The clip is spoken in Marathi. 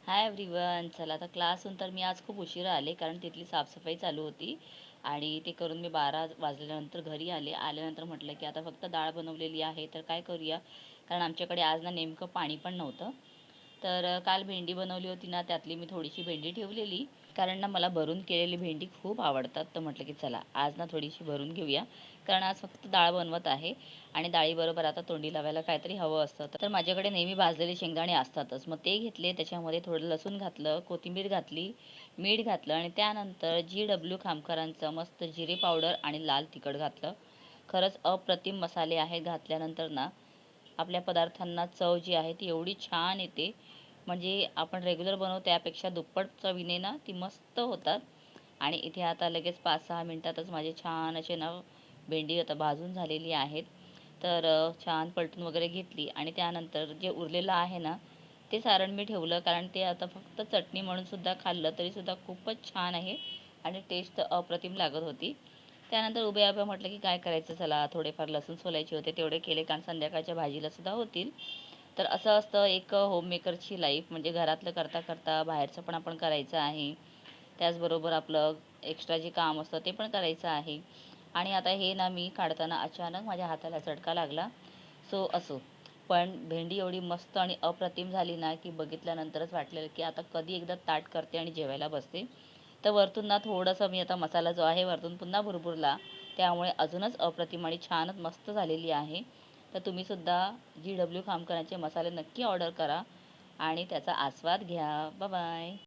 Hi everyone. चला आता क्लासहून तर मी आज खूप उशिरा आले कारण तिथली साफसफाई चालू होती आणि ते करून मी 12 वाजल्यानंतर घरी आल्यानंतर म्हटलं की आता फक्त डाळ बनवलेली आहे तर काय करूया, कारण आमच्याकडे आज ना नेमकं पाणी पण नव्हतं. तर काल भेंडी बनवली होती ना, त्यातली मी थोडीशी भेंडी ठेवलेली, कारण ना मला भरून केलेली भेंडी खूप आवडतात. तर म्हटलं की चला आज ना थोडीशी भरून घेऊया, कारण आज फक्त डाळ बनवत आहे आणि डाळीबरोबर आता तोंडी लावायला काहीतरी हवं असतं. तर माझ्याकडे नेहमी भाजलेले शेंगदाणे असतातच, मग ते घेतले, त्याच्यामध्ये थोडं लसूण घातलं, कोथिंबीर घातली, मीठ घातलं आणि त्यानंतर GW खामकरांचं मस्त जिरे पावडर आणि लाल तिखट घातलं. खरंच अप्रतिम मसाले आहेत. घातल्यानंतर ना आपल्या पदार्थांना चव जी आहे ती एवढी छान येते, म्हणजे आपण रेग्युलर बनवतो त्यापेक्षा दुप्पट चवीने ना ती मस्त होतात. आणि इथे आता लगेच 5-6 मिनिटातच माझे छान असे ना भेंडी आता भाजून झालेली आहेत. तर छान पलटून वगैरे घेतली आणि त्यानंतर जे उरलेलं आहे ना ते सारण मी ठेवलं, कारण ते आता फक्त चटणी म्हणून सुद्धा खाल्लं तरीसुद्धा खूपच छान आहे आणि टेस्ट अप्रतिम लागत होती. त्यानंतर उभ्या उभ्या म्हटलं की काय करायचं, चला थोडेफार लसूण सोलायचे होते तेवढे केले, कारण संध्याकाळच्या भाजीला सुद्धा होतील. तर असं असतं एक होममेकरची लाईफ, म्हणजे घरातलं करता करता बाहेरचं पण आपण करायचं आहे, त्याचबरोबर आपलं एक्स्ट्रा जे काम असतं ते पण करायचं आहे. आणि आता हे ना मी काढताना अचानक माझ्या हाताला चटका लागला. सो असो, पण भेंडी एवढी मस्त आणि अप्रतिम झाली ना की बघितल्यानंतरच वाटलेलं की आता कधी एकदा ताट करते आणि जेवायला बसते. तर वरतून ना थोडंसं मी आता मसाला जो आहे वरतून पुन्हा भुरभुरला, त्यामुळे अजूनच अप्रतिम आणि छानच मस्त झालेली आहे. तर तुम्हीसुद्धा GW खामकरांचे मसाले नक्की ऑर्डर करा आणि त्याचा आस्वाद घ्या. Bye bye.